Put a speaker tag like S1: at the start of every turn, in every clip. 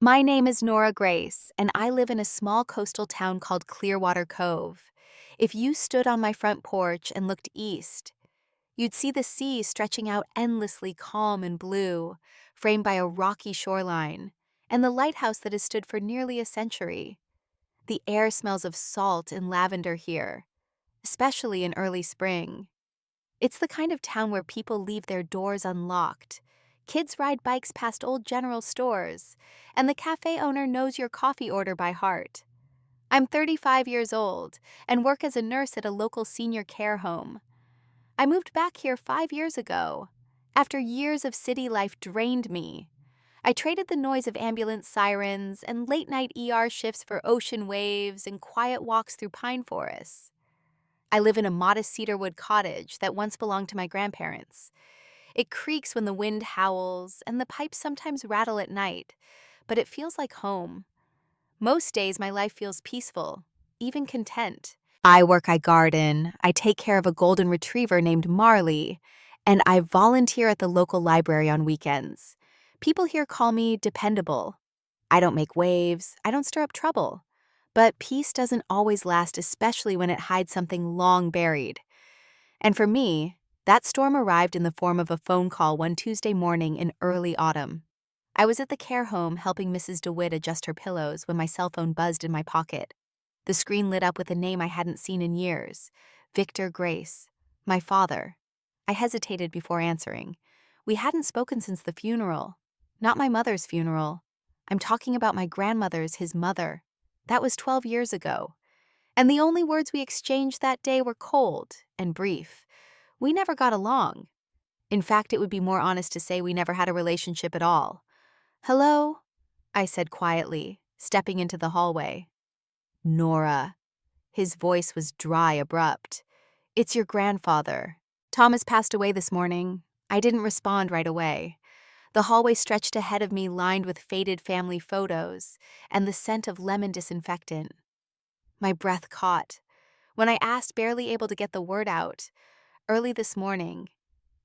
S1: My name is Nora Grace, and I live in a small coastal town called Clearwater Cove. If you stood on my front porch and looked east, you'd see the sea stretching out endlessly calm and blue, framed by a rocky shoreline, and the lighthouse that has stood for nearly a century. The air smells of salt and lavender here, especially in early spring. It's the kind of town where people leave their doors unlocked. Kids ride bikes past old general stores, and the cafe owner knows your coffee order by heart. I'm 35 years old and work as a nurse at a local senior care home. I moved back here 5 years ago, after years of city life drained me. I traded the noise of ambulance sirens and late-night ER shifts for ocean waves and quiet walks through pine forests. I live in a modest cedarwood cottage that once belonged to my grandparents. It creaks when the wind howls, and the pipes sometimes rattle at night, but it feels like home. Most days, my life feels peaceful, even content. I garden, I take care of a golden retriever named Marley, and I volunteer at the local library on weekends. People here call me dependable. I don't make waves, I don't stir up trouble. But peace doesn't always last, especially when it hides something long buried. And for me, that storm arrived in the form of a phone call one Tuesday morning in early autumn. I was at the care home helping Mrs. DeWitt adjust her pillows when my cell phone buzzed in my pocket. The screen lit up with a name I hadn't seen in years: Victor Grace, my father. I hesitated before answering. We hadn't spoken since the funeral. Not my mother's funeral. I'm talking about my grandmother's, his mother. That was 12 years ago. And the only words we exchanged that day were cold and brief. We never got along. In fact, it would be more honest to say we never had a relationship at all. "Hello?" I said quietly, stepping into the hallway. "Nora." His voice was dry, abrupt. "It's your grandfather. Thomas passed away this morning." I didn't respond right away. The hallway stretched ahead of me, lined with faded family photos and the scent of lemon disinfectant. My breath caught. When I asked, barely able to get the word out, "Early this morning,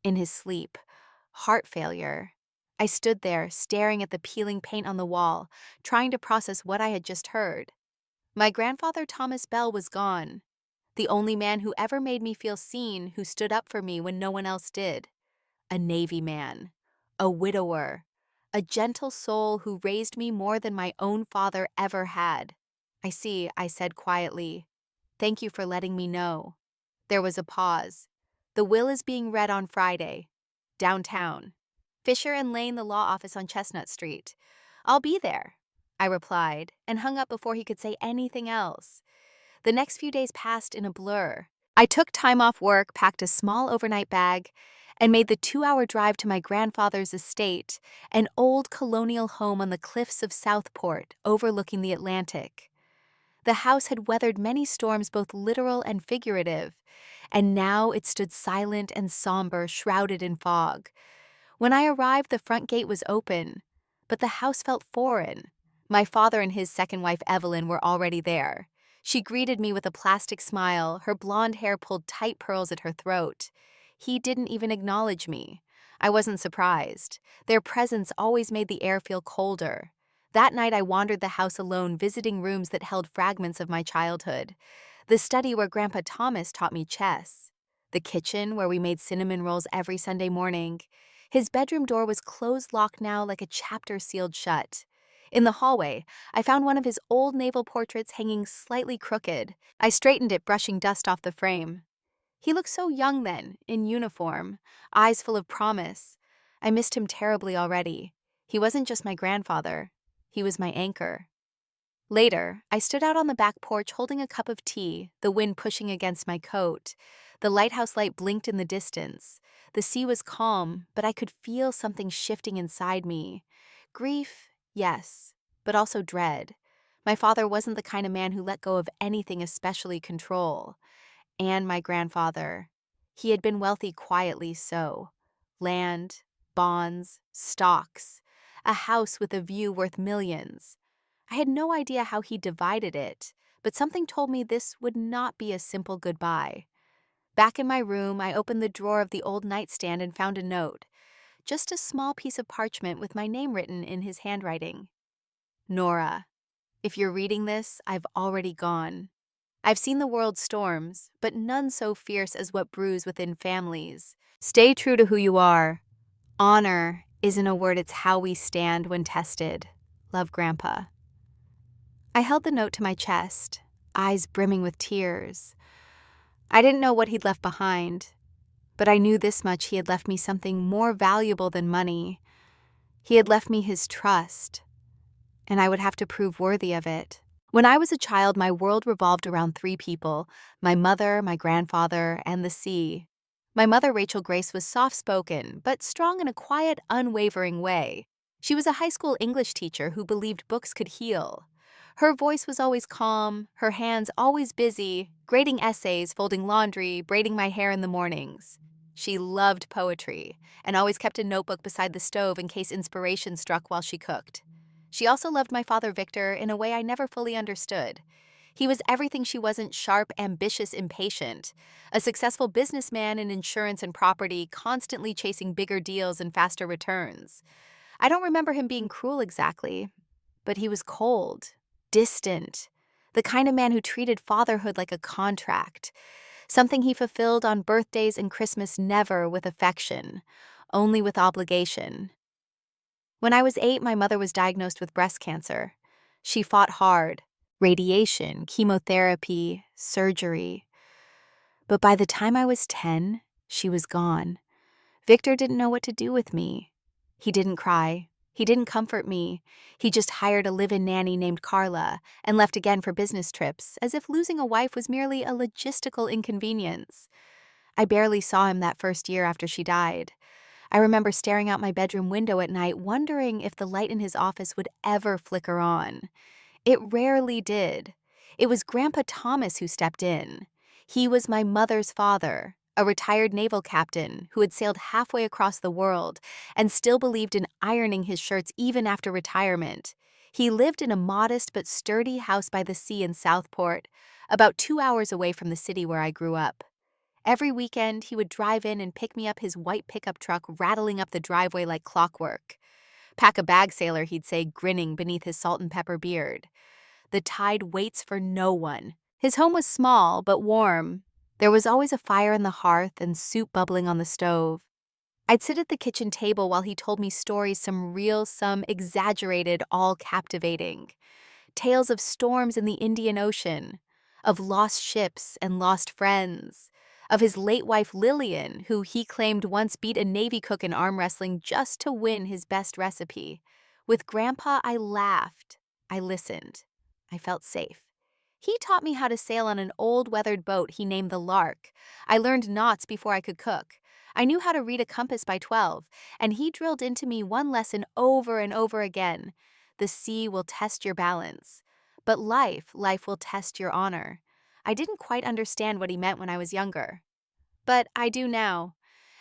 S1: in his sleep, heart failure." I stood there, staring at the peeling paint on the wall, trying to process what I had just heard. My grandfather Thomas Bell was gone, the only man who ever made me feel seen, who stood up for me when no one else did. A Navy man, a widower, a gentle soul who raised me more than my own father ever had. "I see," I said quietly. "Thank you for letting me know." There was a pause. "The will is being read on Friday. Downtown. Fisher and Lane, the law office on Chestnut Street. I'll be there," I replied, and hung up before he could say anything else. The next few days passed in a blur. I took time off work, packed a small overnight bag, and made the 2-hour drive to my grandfather's estate, an old colonial home on the cliffs of Southport, overlooking the Atlantic. The house had weathered many storms, both literal and figurative, and now it stood silent and somber, shrouded in fog. When I arrived, the front gate was open, but the house felt foreign. My father and his second wife, Evelyn, were already there. She greeted me with a plastic smile, her blonde hair pulled tight pearls at her throat. He didn't even acknowledge me. I wasn't surprised. Their presence always made the air feel colder. That night I wandered the house alone, visiting rooms that held fragments of my childhood. The study where Grandpa Thomas taught me chess. The kitchen where we made cinnamon rolls every Sunday morning. His bedroom door was closed locked now, like a chapter sealed shut. In the hallway, I found one of his old naval portraits hanging slightly crooked. I straightened it, brushing dust off the frame. He looked so young then, in uniform, eyes full of promise. I missed him terribly already. He wasn't just my grandfather. He was my anchor. Later, I stood out on the back porch holding a cup of tea, the wind pushing against my coat. The lighthouse light blinked in the distance. The sea was calm, but I could feel something shifting inside me. Grief, yes, but also dread. My father wasn't the kind of man who let go of anything, especially control. And my grandfather. He had been wealthy quietly, so. Land, bonds, stocks, a house with a view worth millions. I had no idea how he divided it, but something told me this would not be a simple goodbye. Back in my room, I opened the drawer of the old nightstand and found a note. Just a small piece of parchment with my name written in his handwriting. Nora, if you're reading this, I've already gone. I've seen the world's storms, but none so fierce as what brews within families. Stay true to who you are. Honor isn't a word, it's how we stand when tested. Love, Grandpa. I held the note to my chest, eyes brimming with tears. I didn't know what he'd left behind, but I knew this much: he had left me something more valuable than money. He had left me his trust, and I would have to prove worthy of it. When I was a child, my world revolved around three people: my mother, my grandfather, and the sea. My mother, Rachel Grace, was soft-spoken, but strong in a quiet, unwavering way. She was a high school English teacher who believed books could heal. Her voice was always calm, her hands always busy, grading essays, folding laundry, braiding my hair in the mornings. She loved poetry and always kept a notebook beside the stove in case inspiration struck while she cooked. She also loved my father, Victor, in a way I never fully understood. He was everything she wasn't: sharp, ambitious, impatient. A successful businessman in insurance and property, constantly chasing bigger deals and faster returns. I don't remember him being cruel exactly, but he was cold, distant, the kind of man who treated fatherhood like a contract, something he fulfilled on birthdays and Christmas, never with affection, only with obligation. When I was 8, my mother was diagnosed with breast cancer. She fought hard: radiation, chemotherapy, surgery. But by the time I was 10, she was gone. Victor didn't know what to do with me. He didn't cry. He didn't comfort me. He just hired a live-in nanny named Carla and left again for business trips, as if losing a wife was merely a logistical inconvenience. I barely saw him that first year after she died. I remember staring out my bedroom window at night, wondering if the light in his office would ever flicker on. It rarely did. It was Grandpa Thomas who stepped in. He was my mother's father, a retired naval captain who had sailed halfway across the world and still believed in ironing his shirts even after retirement. He lived in a modest but sturdy house by the sea in Southport, about 2 hours away from the city where I grew up. Every weekend, he would drive in and pick me up, his white pickup truck rattling up the driveway like clockwork. "Pack a bag, sailor," he'd say, grinning beneath his salt and pepper beard. The tide waits for no one. His home was small but warm. There was always a fire in the hearth and soup bubbling on the stove. I'd sit at the kitchen table while he told me stories, some real, some exaggerated, all captivating. Tales of storms in the Indian Ocean, of lost ships and lost friends, of his late wife Lillian, who he claimed once beat a Navy cook in arm wrestling just to win his best recipe. With Grandpa, I laughed. I listened. I felt safe. He taught me how to sail on an old weathered boat he named the Lark. I learned knots before I could cook. I knew how to read a compass by 12, and he drilled into me one lesson over and over again: the sea will test your balance, but life will test your honor. I didn't quite understand what he meant when I was younger, but I do now.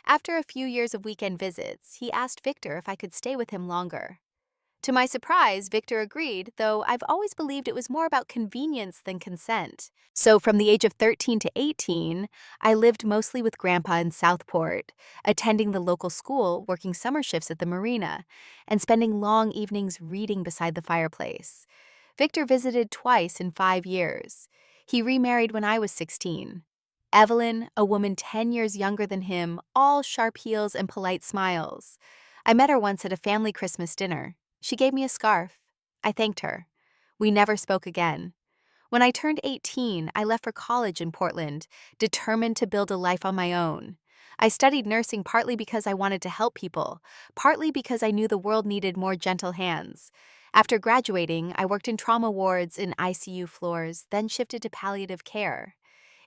S1: After a few years of weekend visits, he asked Victor if I could stay with him longer. To my surprise, Victor agreed, though I've always believed it was more about convenience than consent. So from the age of 13 to 18, I lived mostly with Grandpa in Southport, attending the local school, working summer shifts at the marina, and spending long evenings reading beside the fireplace. Victor visited twice in 5 years. He remarried when I was 16. Evelyn, a woman 10 years younger than him, all sharp heels and polite smiles. I met her once at a family Christmas dinner. She gave me a scarf. I thanked her. We never spoke again. When I turned 18, I left for college in Portland, determined to build a life on my own. I studied nursing partly because I wanted to help people, partly because I knew the world needed more gentle hands. After graduating, I worked in trauma wards and ICU floors, then shifted to palliative care.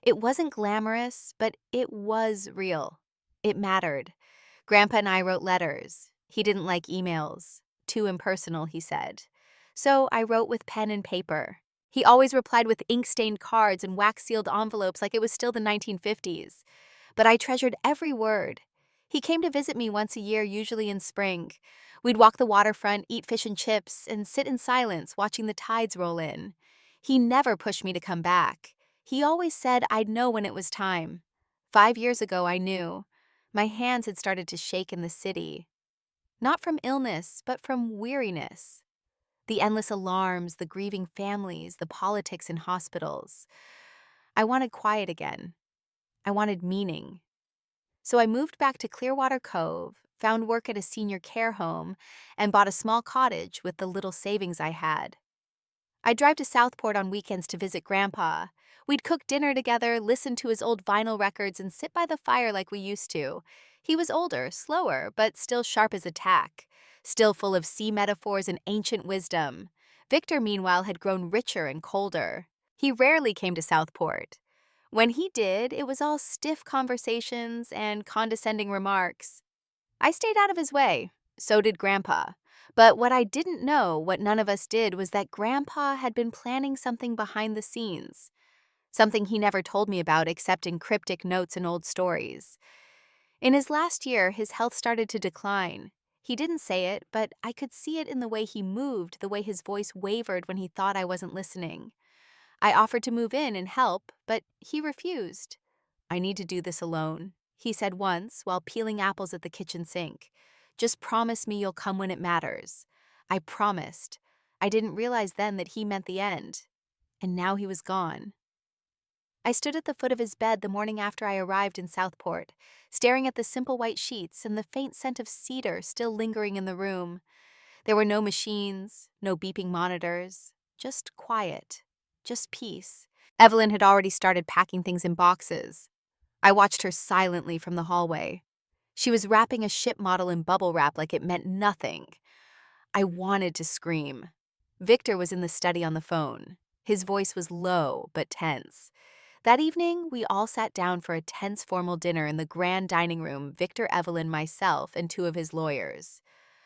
S1: It wasn't glamorous, but it was real. It mattered. Grandpa and I wrote letters. He didn't like emails. Too impersonal, he said. So I wrote with pen and paper. He always replied with ink-stained cards and wax-sealed envelopes like it was still the 1950s. But I treasured every word. He came to visit me once a year, usually in spring. We'd walk the waterfront, eat fish and chips, and sit in silence watching the tides roll in. He never pushed me to come back. He always said I'd know when it was time. 5 years ago, I knew. My hands had started to shake in the city. Not from illness, but from weariness. The endless alarms, the grieving families, the politics in hospitals. I wanted quiet again. I wanted meaning. So I moved back to Clearwater Cove, found work at a senior care home, and bought a small cottage with the little savings I had. I'd drive to Southport on weekends to visit Grandpa. We'd cook dinner together, listen to his old vinyl records, and sit by the fire like we used to. He was older, slower, but still sharp as a tack, still full of sea metaphors and ancient wisdom. Victor, meanwhile, had grown richer and colder. He rarely came to Southport. When he did, it was all stiff conversations and condescending remarks. I stayed out of his way. So did Grandpa. But what I didn't know, what none of us did, was that Grandpa had been planning something behind the scenes. Something he never told me about except in cryptic notes and old stories. In his last year, his health started to decline. He didn't say it, but I could see it in the way he moved, the way his voice wavered when he thought I wasn't listening. I offered to move in and help, but he refused. "I need to do this alone," he said once while peeling apples at the kitchen sink. "Just promise me you'll come when it matters." I promised. I didn't realize then that he meant the end. And now he was gone. I stood at the foot of his bed the morning after I arrived in Southport, staring at the simple white sheets and the faint scent of cedar still lingering in the room. There were no machines, no beeping monitors, just quiet, just peace. Evelyn had already started packing things in boxes. I watched her silently from the hallway. She was wrapping a ship model in bubble wrap like it meant nothing. I wanted to scream. Victor was in the study on the phone. His voice was low but tense. That evening, we all sat down for a tense formal dinner in the grand dining room, Victor, Evelyn, myself, and two of his lawyers.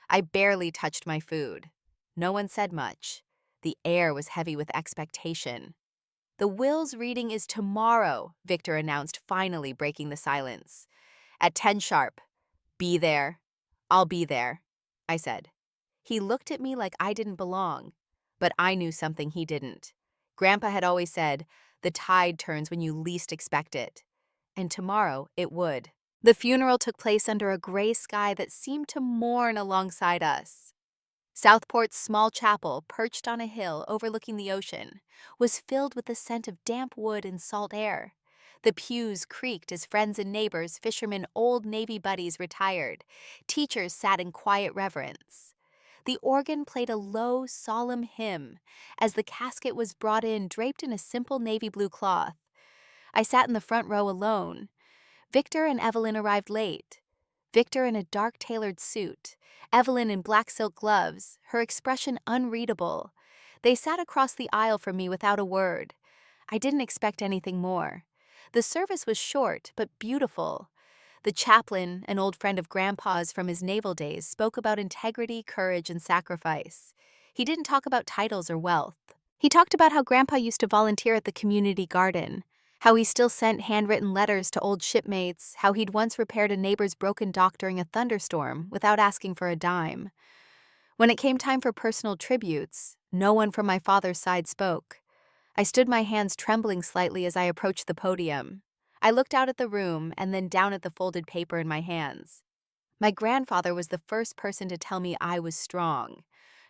S1: I barely touched my food. No one said much. The air was heavy with expectation. "The will's reading is tomorrow," Victor announced, finally breaking the silence. "At 10 sharp. Be there." "I'll be there," I said. He looked at me like I didn't belong, but I knew something he didn't. Grandpa had always said, "The tide turns when you least expect it." And tomorrow it would. The funeral took place under a gray sky that seemed to mourn alongside us. Southport's small chapel, perched on a hill overlooking the ocean, was filled with the scent of damp wood and salt air. The pews creaked as friends and neighbors, fishermen, old Navy buddies retired. Teachers sat in quiet reverence. The organ played a low, solemn hymn as the casket was brought in draped in a simple navy blue cloth. I sat in the front row alone. Victor and Evelyn arrived late. Victor in a dark tailored suit, Evelyn in black silk gloves, her expression unreadable. They sat across the aisle from me without a word. I didn't expect anything more. The service was short but beautiful. The chaplain, an old friend of Grandpa's from his naval days, spoke about integrity, courage, and sacrifice. He didn't talk about titles or wealth. He talked about how Grandpa used to volunteer at the community garden, how he still sent handwritten letters to old shipmates, how he'd once repaired a neighbor's broken dock during a thunderstorm without asking for a dime. When it came time for personal tributes, no one from my father's side spoke. I stood, my hands trembling slightly as I approached the podium. I looked out at the room and then down at the folded paper in my hands. My grandfather was the first person to tell me I was strong.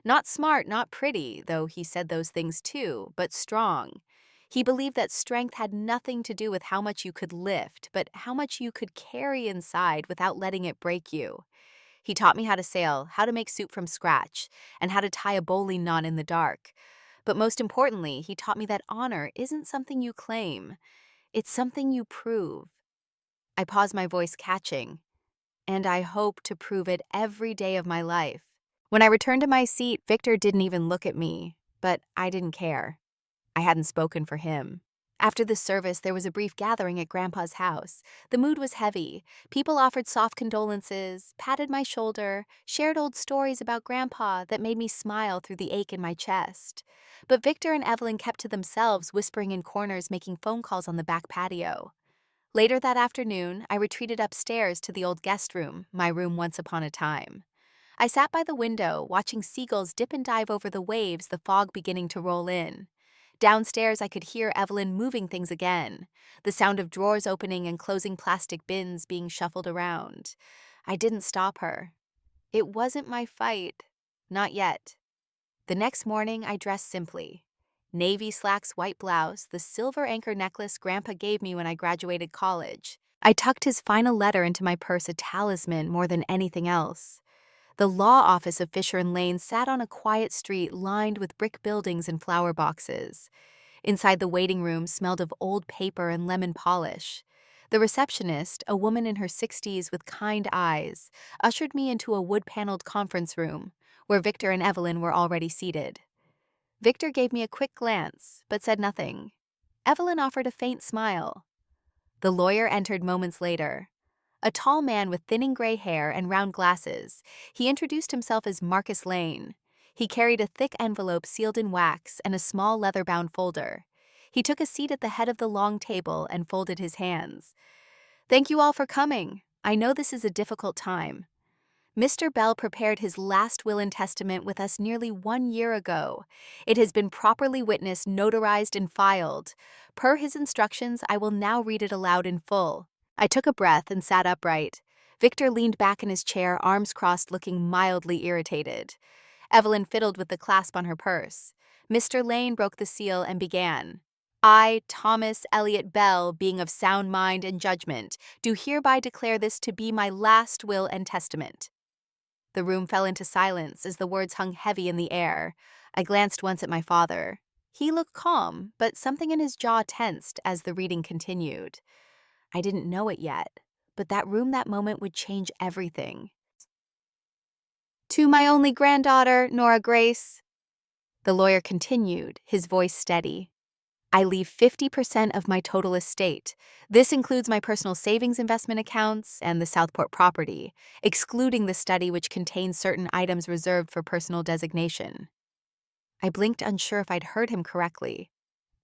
S1: Not smart, not pretty, though he said those things too, but strong. He believed that strength had nothing to do with how much you could lift, but how much you could carry inside without letting it break you. He taught me how to sail, how to make soup from scratch, and how to tie a bowline knot in the dark. But most importantly, he taught me that honor isn't something you claim. It's something you prove. I paused, my voice catching. And I hope to prove it every day of my life. When I returned to my seat, Victor didn't even look at me, but I didn't care. I hadn't spoken for him. After the service, there was a brief gathering at Grandpa's house. The mood was heavy. People offered soft condolences, patted my shoulder, shared old stories about Grandpa that made me smile through the ache in my chest. But Victor and Evelyn kept to themselves, whispering in corners, making phone calls on the back patio. Later that afternoon, I retreated upstairs to the old guest room, my room once upon a time. I sat by the window, watching seagulls dip and dive over the waves, the fog beginning to roll in. Downstairs, I could hear Evelyn moving things again, the sound of drawers opening and closing, plastic bins being shuffled around. I didn't stop her. It wasn't my fight. Not yet. The next morning, I dressed simply. Navy slacks, white blouse, the silver anchor necklace Grandpa gave me when I graduated college. I tucked his final letter into my purse, a talisman more than anything else. The law office of Fisher and Lane sat on a quiet street lined with brick buildings and flower boxes. Inside the waiting room smelled of old paper and lemon polish. The receptionist, a woman in her 60s with kind eyes, ushered me into a wood-paneled conference room, where Victor and Evelyn were already seated. Victor gave me a quick glance, but said nothing. Evelyn offered a faint smile. The lawyer entered moments later. A tall man with thinning gray hair and round glasses, he introduced himself as Marcus Lane. He carried a thick envelope sealed in wax and a small leather-bound folder. He took a seat at the head of the long table and folded his hands. "Thank you all for coming. I know this is a difficult time. Mr. Bell prepared his last will and testament with us nearly 1 year ago. It has been properly witnessed, notarized, and filed. Per his instructions, I will now read it aloud in full." I took a breath and sat upright. Victor leaned back in his chair, arms crossed, looking mildly irritated. Evelyn fiddled with the clasp on her purse. Mr. Lane broke the seal and began. "I, Thomas Elliot Bell, being of sound mind and judgment, do hereby declare this to be my last will and testament." The room fell into silence as the words hung heavy in the air. I glanced once at my father. He looked calm, but something in his jaw tensed as the reading continued. I didn't know it yet, but that room that moment would change everything. "To my only granddaughter, Nora Grace," the lawyer continued, his voice steady, "I leave 50% of my total estate. This includes my personal savings investment accounts and the Southport property, excluding the study which contains certain items reserved for personal designation." I blinked, unsure if I'd heard him correctly.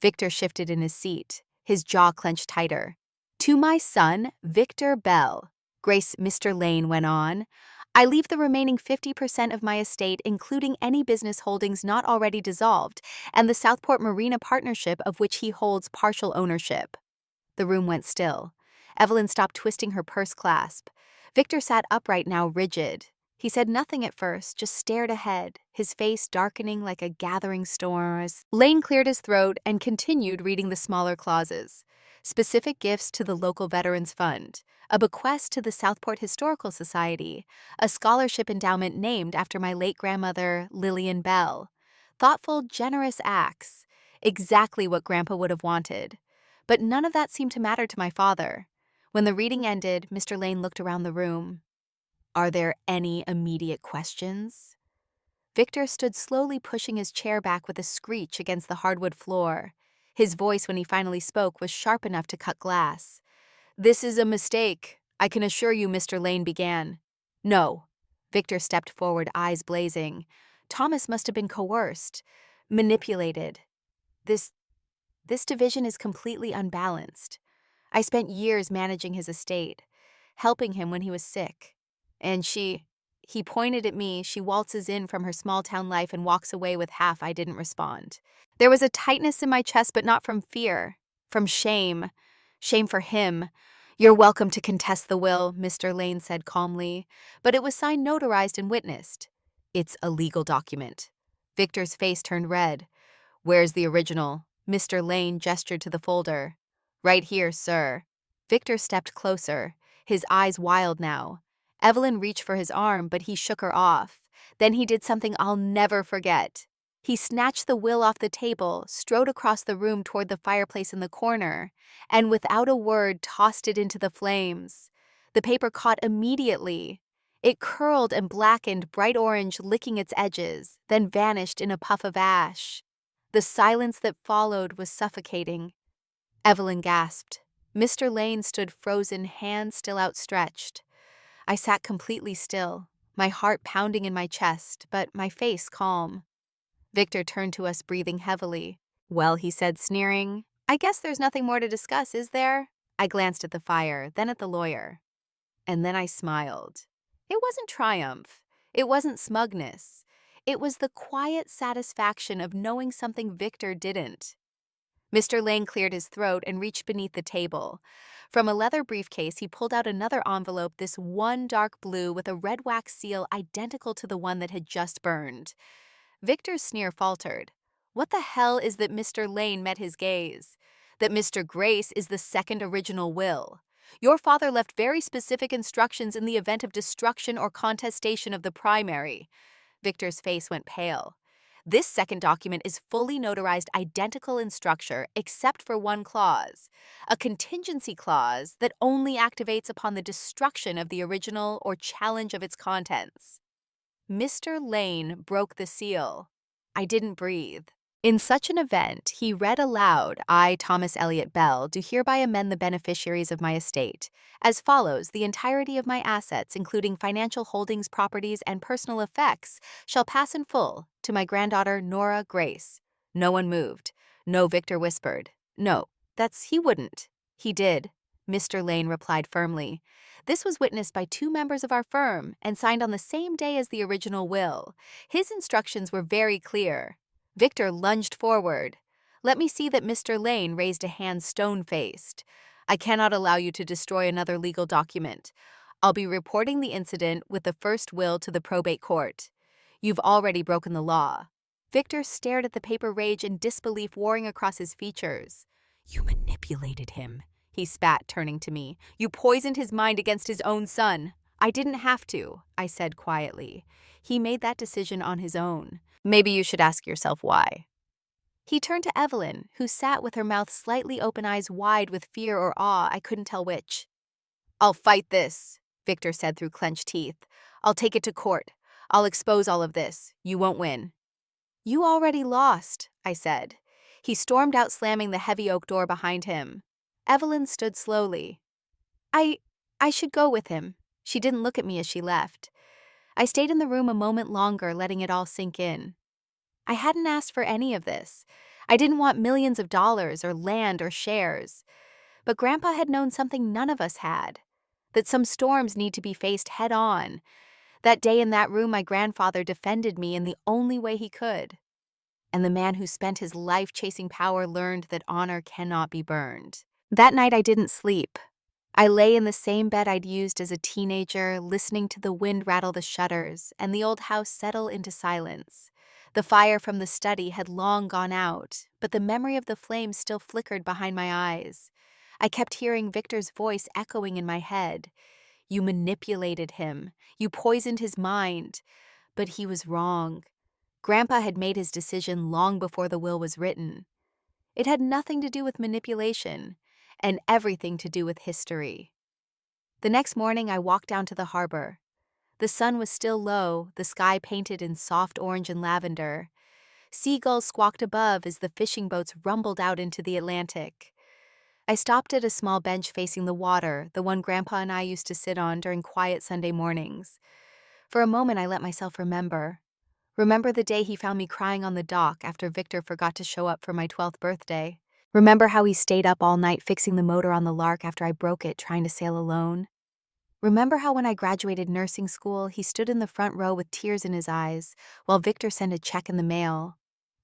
S1: Victor shifted in his seat, his jaw clenched tighter. "To my son, Victor Bell," Mr. Lane went on, "I leave the remaining 50% of my estate, including any business holdings not already dissolved, and the Southport Marina Partnership of which he holds partial ownership." The room went still. Evelyn stopped twisting her purse clasp. Victor sat upright now, rigid. He said nothing at first, just stared ahead, his face darkening like a gathering storm. Lane cleared his throat and continued reading the smaller clauses. Specific gifts to the local Veterans Fund, a bequest to the Southport Historical Society, a scholarship endowment named after my late grandmother, Lillian Bell. Thoughtful, generous acts. Exactly what Grandpa would have wanted. But none of that seemed to matter to my father. When the reading ended, Mr. Lane looked around the room. "Are there any immediate questions?" Victor stood slowly, pushing his chair back with a screech against the hardwood floor. His voice, when he finally spoke, was sharp enough to cut glass. "This is a mistake, I can assure you," Mr. Lane began. "No." Victor stepped forward, eyes blazing. "Thomas must have been coerced, manipulated. This division is completely unbalanced. I spent years managing his estate, helping him when he was sick. And he pointed at me, she waltzes in from her small-town life and walks away with half." I didn't respond. There was a tightness in my chest, but not from fear, from shame. Shame for him. "You're welcome to contest the will," Mr. Lane said calmly, "but it was signed, notarized, and witnessed. It's a legal document." Victor's face turned red. "Where's the original?" Mr. Lane gestured to the folder. "Right here, sir." Victor stepped closer, his eyes wild now. Evelyn reached for his arm, but he shook her off. Then he did something I'll never forget. He snatched the will off the table, strode across the room toward the fireplace in the corner, and without a word tossed it into the flames. The paper caught immediately. It curled and blackened, bright orange, licking its edges, then vanished in a puff of ash. The silence that followed was suffocating. Evelyn gasped. Mr. Lane stood frozen, hands still outstretched. I sat completely still, my heart pounding in my chest, but my face calm. Victor turned to us, breathing heavily. "Well," he said, sneering, "I guess there's nothing more to discuss, is there?" I glanced at the fire, then at the lawyer. And then I smiled. It wasn't triumph. It wasn't smugness. It was the quiet satisfaction of knowing something Victor didn't. Mr. Lane cleared his throat and reached beneath the table. From a leather briefcase, he pulled out another envelope, this one dark blue with a red wax seal identical to the one that had just burned. Victor's sneer faltered. What the hell is that Mr. Lane met his gaze? That Mr. Grace is the second original will. Your father left very specific instructions in the event of destruction or contestation of the primary. Victor's face went pale. This second document is fully notarized identical in structure except for one clause, a contingency clause that only activates upon the destruction of the original or challenge of its contents. Mr. Lane broke the seal. I didn't breathe. In such an event, he read aloud, I, Thomas Elliot Bell, do hereby amend the beneficiaries of my estate, as follows: the entirety of my assets, including financial holdings, properties, and personal effects, shall pass in full to my granddaughter, Nora Grace. No one moved. No, Victor whispered. No, he wouldn't. He did, Mr. Lane replied firmly. This was witnessed by 2 members of our firm and signed on the same day as the original will. His instructions were very clear. Victor lunged forward. Let me see that Mr. Lane raised a hand stone-faced. I cannot allow you to destroy another legal document. I'll be reporting the incident with the first will to the probate court. You've already broken the law. Victor stared at the paper, rage and disbelief warring across his features. You manipulated him, he spat, turning to me. You poisoned his mind against his own son. I didn't have to, I said quietly. He made that decision on his own. Maybe you should ask yourself why. He turned to Evelyn, who sat with her mouth slightly open, eyes wide with fear or awe, I couldn't tell which. I'll fight this, Victor said through clenched teeth. I'll take it to court. I'll expose all of this. You won't win. You already lost, I said. He stormed out, slamming the heavy oak door behind him. Evelyn stood slowly. I should go with him. She didn't look at me as she left. I stayed in the room a moment longer, letting it all sink in. I hadn't asked for any of this. I didn't want millions of dollars or land or shares. But Grandpa had known something none of us had, that some storms need to be faced head on. That day in that room, my grandfather defended me in the only way he could. And the man who spent his life chasing power learned that honor cannot be burned. That night I didn't sleep. I lay in the same bed I'd used as a teenager, listening to the wind rattle the shutters and the old house settle into silence. The fire from the study had long gone out, but the memory of the flames still flickered behind my eyes. I kept hearing Victor's voice echoing in my head. You manipulated him. You poisoned his mind. But he was wrong. Grandpa had made his decision long before the will was written. It had nothing to do with manipulation, and everything to do with history. The next morning, I walked down to the harbor. The sun was still low, the sky painted in soft orange and lavender. Seagulls squawked above as the fishing boats rumbled out into the Atlantic. I stopped at a small bench facing the water, the one Grandpa and I used to sit on during quiet Sunday mornings. For a moment, I let myself remember the day he found me crying on the dock after Victor forgot to show up for my 12th birthday. Remember how he stayed up all night fixing the motor on the Lark after I broke it trying to sail alone? Remember how when I graduated nursing school, he stood in the front row with tears in his eyes while Victor sent a check in the mail?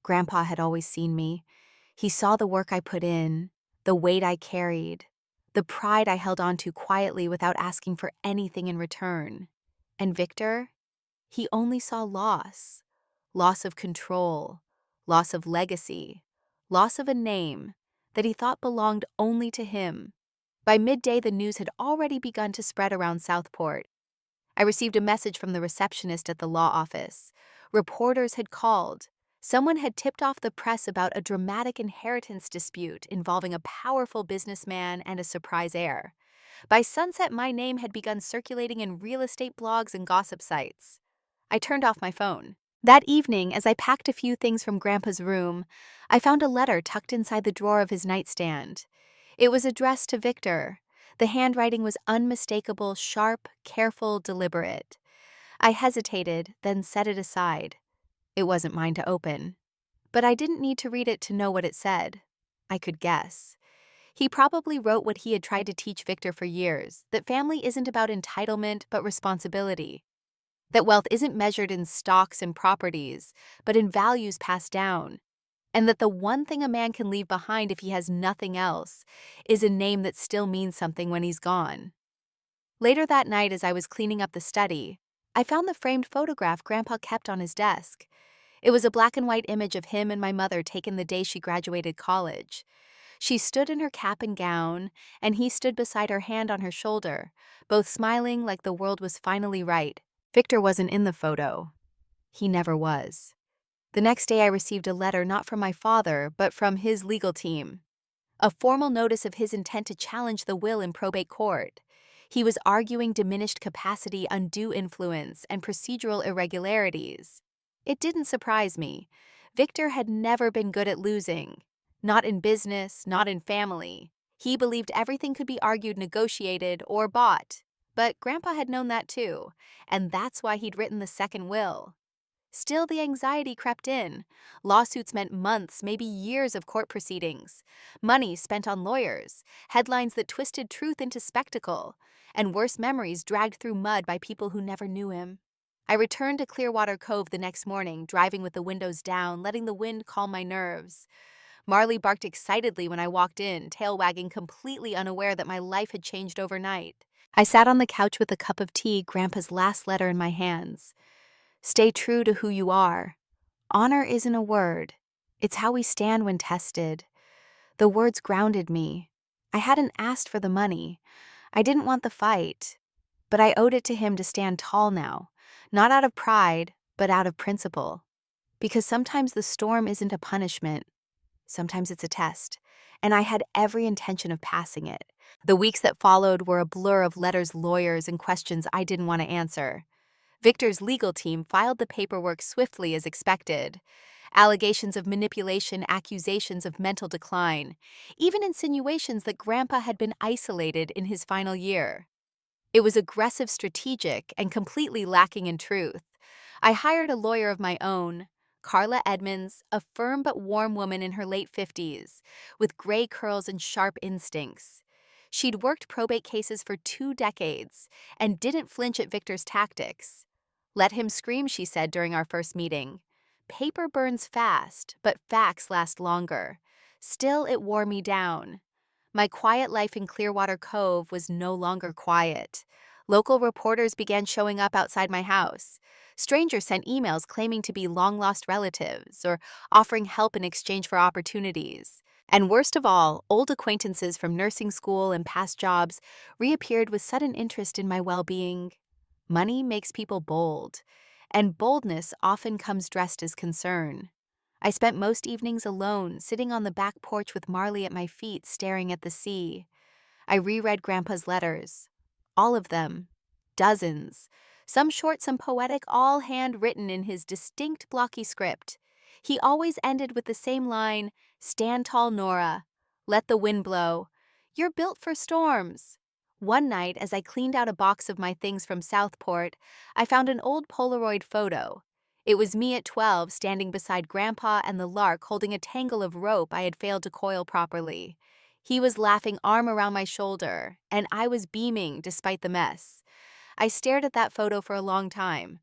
S1: Grandpa had always seen me. He saw the work I put in, the weight I carried, the pride I held on to quietly without asking for anything in return. And Victor? He only saw loss. Loss of control, loss of legacy, loss of a name that he thought belonged only to him. By midday, the news had already begun to spread around Southport. I received a message from the receptionist at the law office. Reporters had called. Someone had tipped off the press about a dramatic inheritance dispute involving a powerful businessman and a surprise heir. By sunset, my name had begun circulating in real estate blogs and gossip sites. I turned off my phone. That evening, as I packed a few things from Grandpa's room, I found a letter tucked inside the drawer of his nightstand. It was addressed to Victor. The handwriting was unmistakable, sharp, careful, deliberate. I hesitated, then set it aside. It wasn't mine to open. But I didn't need to read it to know what it said. I could guess. He probably wrote what he had tried to teach Victor for years, that family isn't about entitlement but responsibility. That wealth isn't measured in stocks and properties, but in values passed down. And that the one thing a man can leave behind if he has nothing else is a name that still means something when he's gone. Later that night, as I was cleaning up the study, I found the framed photograph Grandpa kept on his desk. It was a black and white image of him and my mother taken the day she graduated college. She stood in her cap and gown, and he stood beside her, hand on her shoulder, both smiling like the world was finally right. Victor wasn't in the photo. He never was. The next day I received a letter not from my father, but from his legal team. A formal notice of his intent to challenge the will in probate court. He was arguing diminished capacity, undue influence, and procedural irregularities. It didn't surprise me. Victor had never been good at losing. Not in business, not in family. He believed everything could be argued, negotiated, or bought. But Grandpa had known that too, and that's why he'd written the second will. Still, the anxiety crept in. Lawsuits meant months, maybe years of court proceedings. Money spent on lawyers. Headlines that twisted truth into spectacle. And worse memories dragged through mud by people who never knew him. I returned to Clearwater Cove the next morning, driving with the windows down, letting the wind calm my nerves. Marley barked excitedly when I walked in, tail wagging, completely unaware that my life had changed overnight. I sat on the couch with a cup of tea, Grandpa's last letter in my hands. Stay true to who you are. Honor isn't a word. It's how we stand when tested. The words grounded me. I hadn't asked for the money. I didn't want the fight. But I owed it to him to stand tall now. Not out of pride, but out of principle. Because sometimes the storm isn't a punishment. Sometimes it's a test. And I had every intention of passing it. The weeks that followed were a blur of letters, lawyers, and questions I didn't want to answer. Victor's legal team filed the paperwork swiftly as expected. Allegations of manipulation, accusations of mental decline, even insinuations that Grandpa had been isolated in his final year. It was aggressive, strategic, and completely lacking in truth. I hired a lawyer of my own, Carla Edmonds, a firm but warm woman in her late 50s, with gray curls and sharp instincts. She'd worked probate cases for 2 decades and didn't flinch at Victor's tactics. Let him scream, she said during our first meeting. Paper burns fast, but facts last longer. Still, it wore me down. My quiet life in Clearwater Cove was no longer quiet. Local reporters began showing up outside my house. Strangers sent emails claiming to be long-lost relatives or offering help in exchange for opportunities. And worst of all, old acquaintances from nursing school and past jobs reappeared with sudden interest in my well-being. Money makes people bold, and boldness often comes dressed as concern. I spent most evenings alone, sitting on the back porch with Marley at my feet, staring at the sea. I reread Grandpa's letters. All of them. Dozens. Some short, some poetic, all handwritten in his distinct blocky script. He always ended with the same line, "Stand tall, Nora. Let the wind blow. You're built for storms." One night, as I cleaned out a box of my things from Southport, I found an old Polaroid photo. It was me at 12, standing beside Grandpa and the lark, holding a tangle of rope I had failed to coil properly. He was laughing, arm around my shoulder, and I was beaming despite the mess. I stared at that photo for a long time.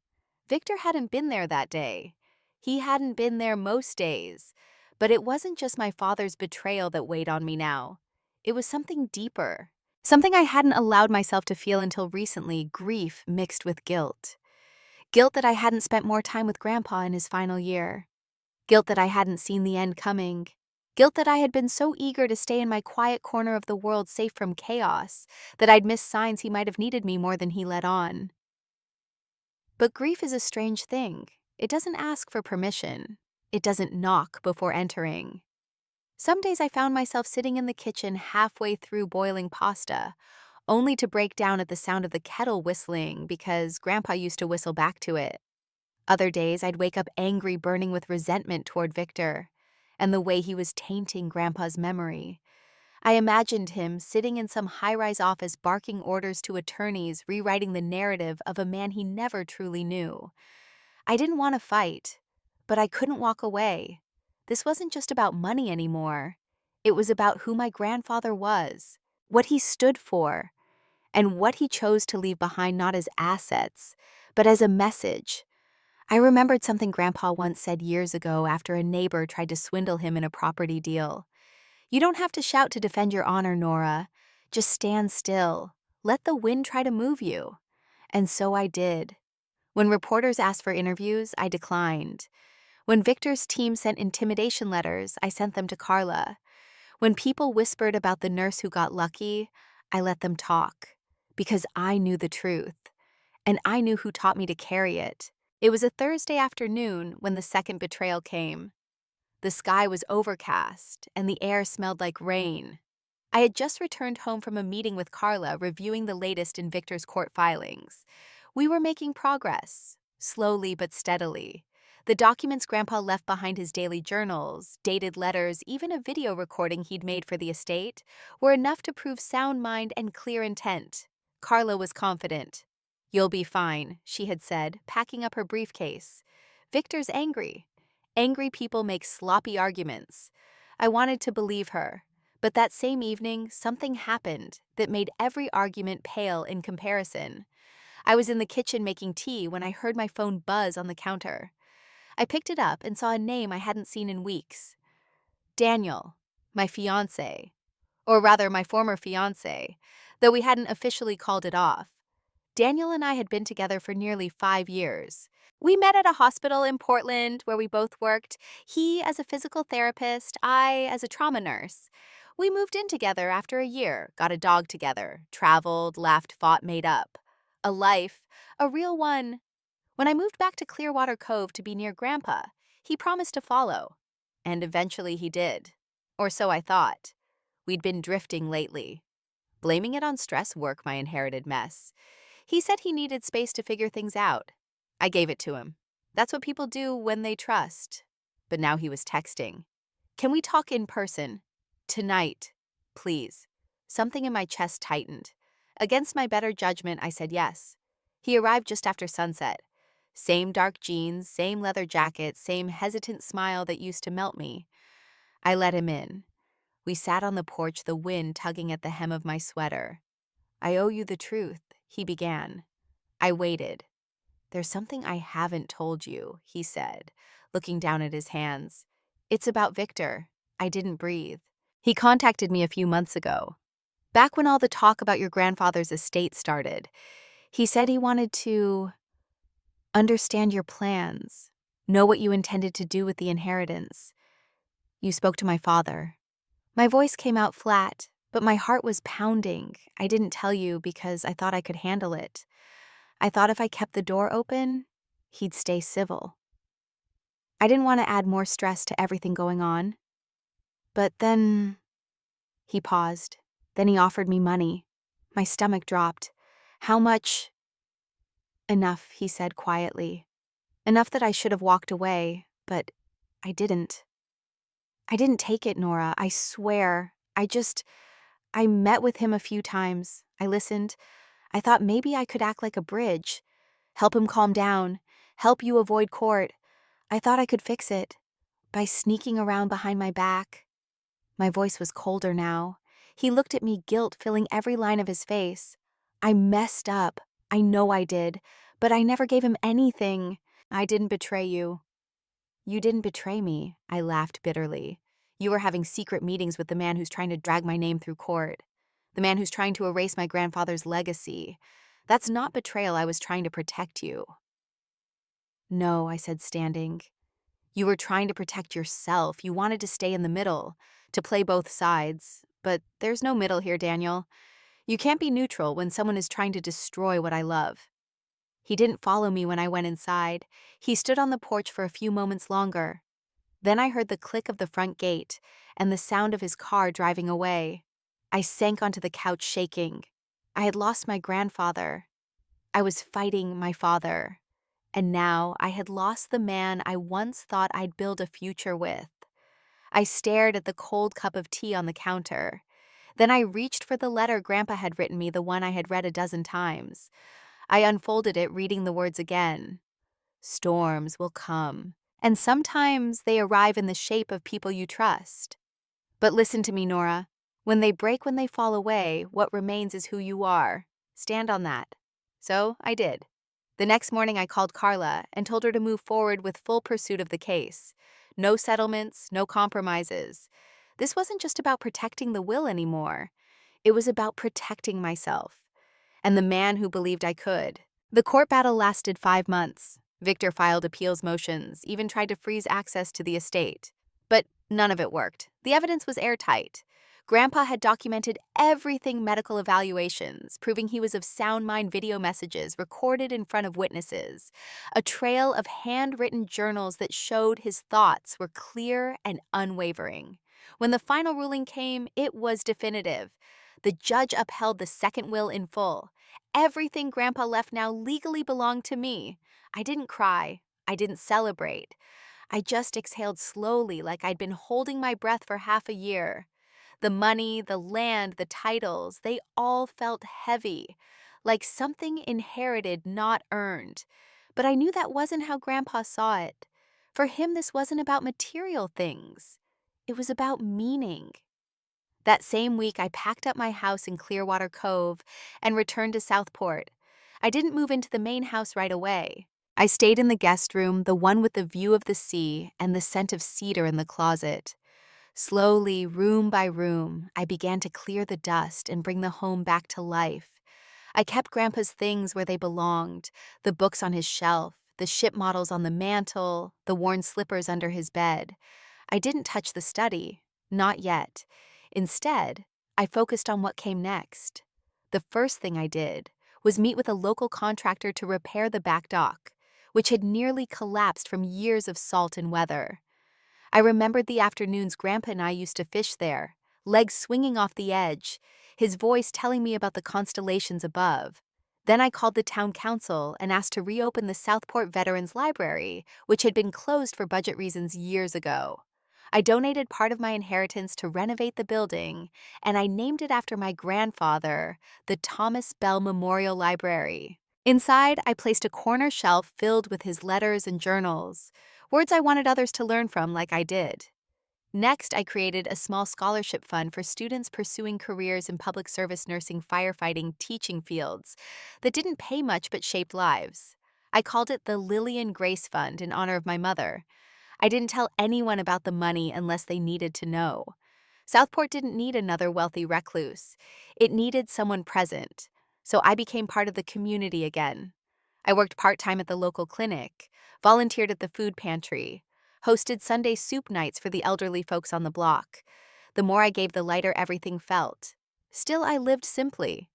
S1: Victor hadn't been there that day. He hadn't been there most days. But it wasn't just my father's betrayal that weighed on me now. It was something deeper. Something I hadn't allowed myself to feel until recently, grief mixed with guilt. Guilt that I hadn't spent more time with Grandpa in his final year. Guilt that I hadn't seen the end coming. Guilt that I had been so eager to stay in my quiet corner of the world, safe from chaos, that I'd missed signs he might have needed me more than he let on. But grief is a strange thing. It doesn't ask for permission. It doesn't knock before entering. Some days I found myself sitting in the kitchen halfway through boiling pasta, only to break down at the sound of the kettle whistling because Grandpa used to whistle back to it. Other days I'd wake up angry, burning with resentment toward Victor and the way he was tainting Grandpa's memory. I imagined him sitting in some high-rise office barking orders to attorneys, rewriting the narrative of a man he never truly knew. I didn't want to fight, but I couldn't walk away. This wasn't just about money anymore. It was about who my grandfather was, what he stood for, and what he chose to leave behind not as assets, but as a message. I remembered something Grandpa once said years ago after a neighbor tried to swindle him in a property deal. "You don't have to shout to defend your honor, Nora. Just stand still. Let the wind try to move you." And so I did. When reporters asked for interviews, I declined. When Victor's team sent intimidation letters, I sent them to Carla. When people whispered about the nurse who got lucky, I let them talk. Because I knew the truth. And I knew who taught me to carry it. It was a Thursday afternoon when the second betrayal came. The sky was overcast, and the air smelled like rain. I had just returned home from a meeting with Carla reviewing the latest in Victor's court filings. We were making progress, slowly but steadily. The documents Grandpa left behind, his daily journals, dated letters, even a video recording he'd made for the estate, were enough to prove sound mind and clear intent. Carla was confident. "You'll be fine," she had said, packing up her briefcase. "Victor's angry. Angry people make sloppy arguments." I wanted to believe her. But that same evening, something happened that made every argument pale in comparison. I was in the kitchen making tea when I heard my phone buzz on the counter. I picked it up and saw a name I hadn't seen in weeks. Daniel, my fiancé. Or rather, my former fiancé, though we hadn't officially called it off. Daniel and I had been together for nearly 5 years. We met at a hospital in Portland where we both worked, he as a physical therapist, I as a trauma nurse. We moved in together after a year, got a dog together, traveled, laughed, fought, made up. A life, a real one. When I moved back to Clearwater Cove to be near Grandpa, he promised to follow. And eventually he did. Or so I thought. We'd been drifting lately. Blaming it on stress work, my inherited mess. He said he needed space to figure things out. I gave it to him. That's what people do when they trust. But now he was texting. "Can we talk in person? Tonight, please." Something in my chest tightened. Against my better judgment, I said yes. He arrived just after sunset. Same dark jeans, same leather jacket, same hesitant smile that used to melt me. I let him in. We sat on the porch, the wind tugging at the hem of my sweater. "I owe you the truth," he began. I waited. "There's something I haven't told you," he said, looking down at his hands. "It's about Victor." I didn't breathe. "He contacted me a few months ago. Back when all the talk about your grandfather's estate started. He said he wanted to understand your plans, know what you intended to do with the inheritance. You spoke to my father." My voice came out flat, but my heart was pounding. I didn't tell you because I thought I could handle it. I thought if I kept the door open, he'd stay civil. I didn't want to add more stress to everything going on. But then he paused. Then he offered me money. My stomach dropped. "How much?" "Enough," he said quietly. Enough that I should have walked away, but I didn't. I didn't take it, Nora, I swear. I met with him a few times. I listened. I thought maybe I could act like a bridge. Help him calm down. Help you avoid court. I thought I could fix it. By sneaking around behind my back. My voice was colder now. He looked at me, guilt filling every line of his face. I messed up. I know I did. But I never gave him anything. I didn't betray you. You didn't betray me, I laughed bitterly. You were having secret meetings with the man who's trying to drag my name through court. The man who's trying to erase my grandfather's legacy. That's not betrayal. I was trying to protect you. No, I said, standing. You were trying to protect yourself. You wanted to stay in the middle, to play both sides. But there's no middle here, Daniel. You can't be neutral when someone is trying to destroy what I love. He didn't follow me when I went inside. He stood on the porch for a few moments longer. Then I heard the click of the front gate and the sound of his car driving away. I sank onto the couch shaking. I had lost my grandfather. I was fighting my father. And now I had lost the man I once thought I'd build a future with. I stared at the cold cup of tea on the counter. Then I reached for the letter Grandpa had written me, the one I had read a dozen times. I unfolded it, reading the words again. Storms will come, and sometimes they arrive in the shape of people you trust. But listen to me, Nora. When they break, when they fall away, what remains is who you are. Stand on that. So I did. The next morning I called Carla and told her to move forward with full pursuit of the case. No settlements, no compromises. This wasn't just about protecting the will anymore. It was about protecting myself. And the man who believed I could. The court battle lasted 5 months. Victor filed appeals motions, even tried to freeze access to the estate. But none of it worked. The evidence was airtight. Grandpa had documented everything medical evaluations, proving he was of sound mind video messages recorded in front of witnesses, a trail of handwritten journals that showed his thoughts were clear and unwavering. When the final ruling came, it was definitive. The judge upheld the second will in full. Everything Grandpa left now legally belonged to me. I didn't cry. I didn't celebrate. I just exhaled slowly like I'd been holding my breath for half a year. The money, the land, the titles, they all felt heavy, like something inherited, not earned. But I knew that wasn't how Grandpa saw it. For him, this wasn't about material things. It was about meaning. That same week, I packed up my house in Clearwater Cove and returned to Southport. I didn't move into the main house right away. I stayed in the guest room, the one with the view of the sea and the scent of cedar in the closet. Slowly, room by room, I began to clear the dust and bring the home back to life. I kept Grandpa's things where they belonged, the books on his shelf, the ship models on the mantel, the worn slippers under his bed. I didn't touch the study, not yet. Instead, I focused on what came next. The first thing I did was meet with a local contractor to repair the back dock, which had nearly collapsed from years of salt and weather. I remembered the afternoons Grandpa and I used to fish there, legs swinging off the edge, his voice telling me about the constellations above. Then I called the town council and asked to reopen the Southport Veterans Library, which had been closed for budget reasons years ago. I donated part of my inheritance to renovate the building, and I named it after my grandfather, the Thomas Bell Memorial Library. Inside, I placed a corner shelf filled with his letters and journals, words I wanted others to learn from like I did. Next, I created a small scholarship fund for students pursuing careers in public service, nursing, firefighting, teaching fields that didn't pay much but shaped lives. I called it the Lillian Grace Fund in honor of my mother. I didn't tell anyone about the money unless they needed to know. Southport didn't need another wealthy recluse. It needed someone present. So I became part of the community again. I worked part-time at the local clinic, volunteered at the food pantry, hosted Sunday soup nights for the elderly folks on the block. The more I gave, the lighter everything felt. Still, I lived simply.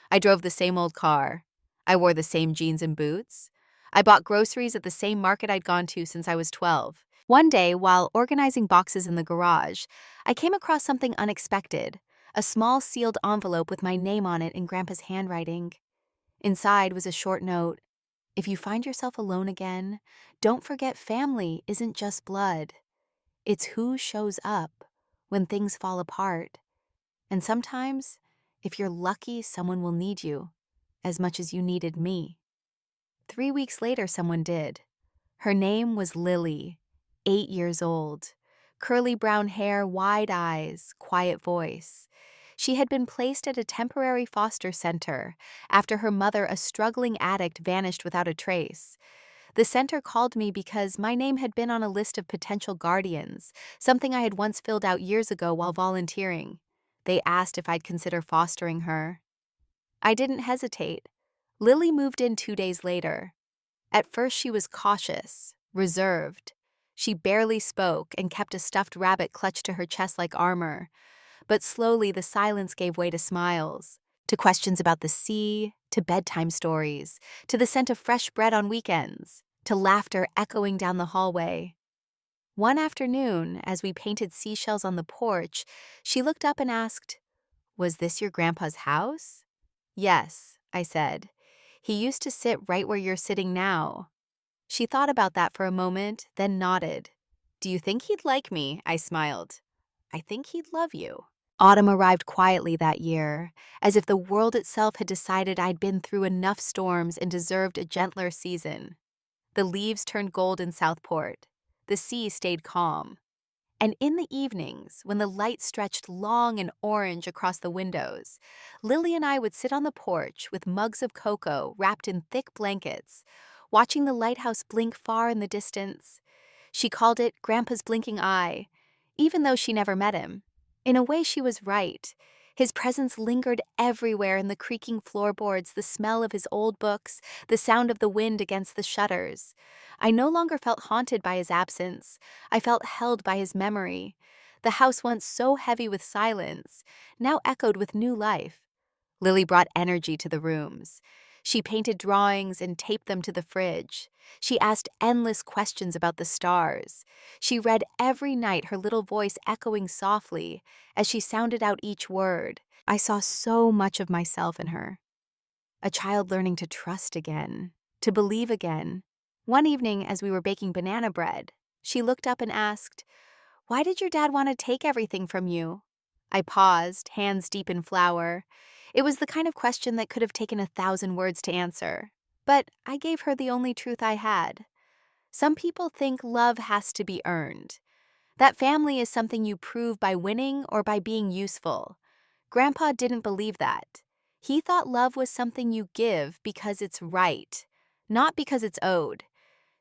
S1: I drove the same old car. I wore the same jeans and boots. I bought groceries at the same market I'd gone to since I was 12. One day, while organizing boxes in the garage, I came across something unexpected, a small sealed envelope with my name on it in Grandpa's handwriting. Inside was a short note. If you find yourself alone again, don't forget family isn't just blood. It's who shows up when things fall apart. And sometimes, if you're lucky, someone will need you as much as you needed me. 3 weeks later, someone did. Her name was Lily, 8 years old. Curly brown hair, wide eyes, quiet voice. She had been placed at a temporary foster center after her mother, a struggling addict, vanished without a trace. The center called me because my name had been on a list of potential guardians, something I had once filled out years ago while volunteering. They asked if I'd consider fostering her. I didn't hesitate. Lily moved in 2 days later. At first, she was cautious, reserved. She barely spoke and kept a stuffed rabbit clutched to her chest like armor. But slowly, the silence gave way to smiles, to questions about the sea, to bedtime stories, to the scent of fresh bread on weekends, to laughter echoing down the hallway. One afternoon, as we painted seashells on the porch, she looked up and asked, "Was this your grandpa's house?" "Yes," I said. "He used to sit right where you're sitting now." She thought about that for a moment, then nodded. "Do you think he'd like me?" I smiled. "I think he'd love you." Autumn arrived quietly that year, as if the world itself had decided I'd been through enough storms and deserved a gentler season. The leaves turned gold in Southport. The sea stayed calm. And in the evenings, when the light stretched long and orange across the windows, Lily and I would sit on the porch with mugs of cocoa wrapped in thick blankets, watching the lighthouse blink far in the distance. She called it Grandpa's blinking eye, even though she never met him. In a way, she was right. His presence lingered everywhere in the creaking floorboards, the smell of his old books, the sound of the wind against the shutters. I no longer felt haunted by his absence. I felt held by his memory. The house once so heavy with silence, now echoed with new life. Lily brought energy to the rooms. She painted drawings and taped them to the fridge. She asked endless questions about the stars. She read every night, her little voice echoing softly as she sounded out each word. I saw so much of myself in her. A child learning to trust again, to believe again. One evening, as we were baking banana bread, she looked up and asked, "Why did your dad want to take everything from you?" I paused, hands deep in flour. It was the kind of question that could have taken 1,000 words to answer. But I gave her the only truth I had. Some people think love has to be earned. That family is something you prove by winning or by being useful. Grandpa didn't believe that. He thought love was something you give because it's right, not because it's owed.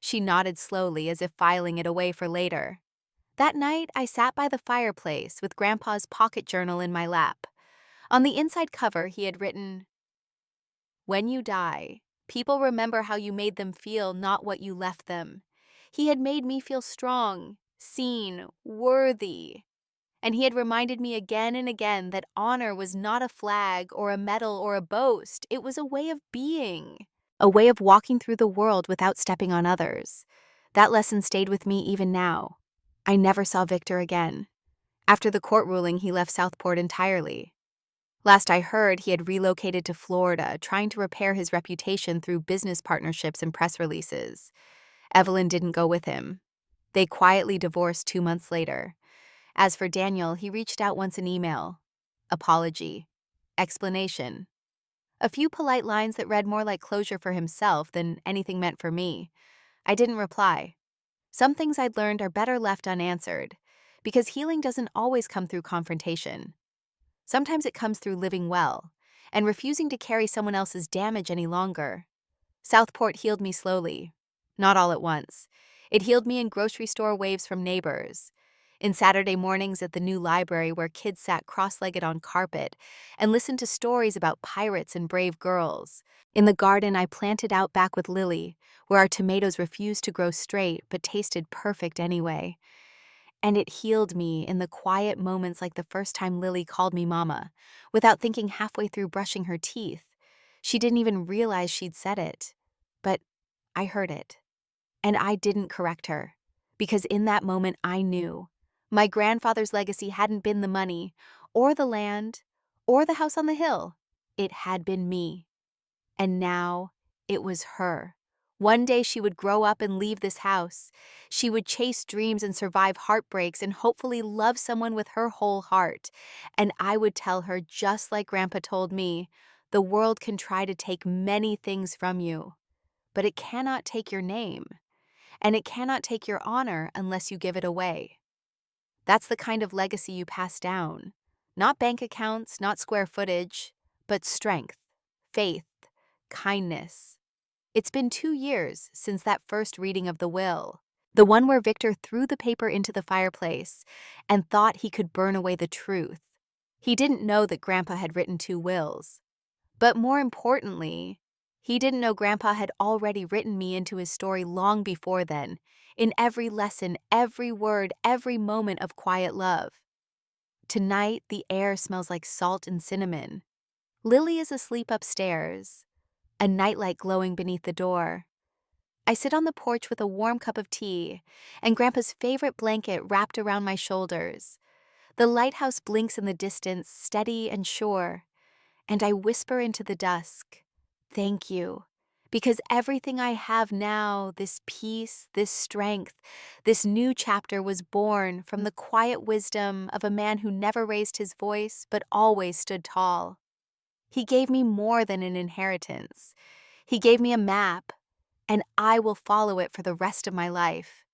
S1: She nodded slowly as if filing it away for later. That night, I sat by the fireplace with Grandpa's pocket journal in my lap. On the inside cover, he had written, "When you die, people remember how you made them feel, not what you left them." He had made me feel strong, seen, worthy. And he had reminded me again and again that honor was not a flag or a medal or a boast. It was a way of being, a way of walking through the world without stepping on others. That lesson stayed with me even now. I never saw Victor again. After the court ruling, he left Southport entirely. Last I heard, he had relocated to Florida, trying to repair his reputation through business partnerships and press releases. Evelyn didn't go with him. They quietly divorced 2 months later. As for Daniel, he reached out once in email. Apology. Explanation. A few polite lines that read more like closure for himself than anything meant for me. I didn't reply. Some things I'd learned are better left unanswered, because healing doesn't always come through confrontation. Sometimes it comes through living well and refusing to carry someone else's damage any longer. Southport healed me slowly, not all at once. It healed me in grocery store waves from neighbors, in Saturday mornings at the new library where kids sat cross-legged on carpet and listened to stories about pirates and brave girls, in the garden I planted out back with Lily, where our tomatoes refused to grow straight but tasted perfect anyway. And it healed me in the quiet moments like the first time Lily called me Mama, without thinking halfway through brushing her teeth. She didn't even realize she'd said it. But I heard it. And I didn't correct her. Because in that moment I knew. My grandfather's legacy hadn't been the money, or the land, or the house on the hill. It had been me. And now it was her. One day she would grow up and leave this house. She would chase dreams and survive heartbreaks and hopefully love someone with her whole heart. And I would tell her, just like Grandpa told me, the world can try to take many things from you, but it cannot take your name. And it cannot take your honor unless you give it away. That's the kind of legacy you pass down. Not bank accounts, not square footage, but strength, faith, kindness. It's been 2 years since that first reading of the will, the one where Victor threw the paper into the fireplace and thought he could burn away the truth. He didn't know that Grandpa had written 2 wills. But more importantly, he didn't know Grandpa had already written me into his story long before then, in every lesson, every word, every moment of quiet love. Tonight, the air smells like salt and cinnamon. Lily is asleep upstairs, a nightlight glowing beneath the door. I sit on the porch with a warm cup of tea and Grandpa's favorite blanket wrapped around my shoulders. The lighthouse blinks in the distance, steady and sure, and I whisper into the dusk, "Thank you," because everything I have now, this peace, this strength, this new chapter was born from the quiet wisdom of a man who never raised his voice but always stood tall. He gave me more than an inheritance. He gave me a map, and I will follow it for the rest of my life.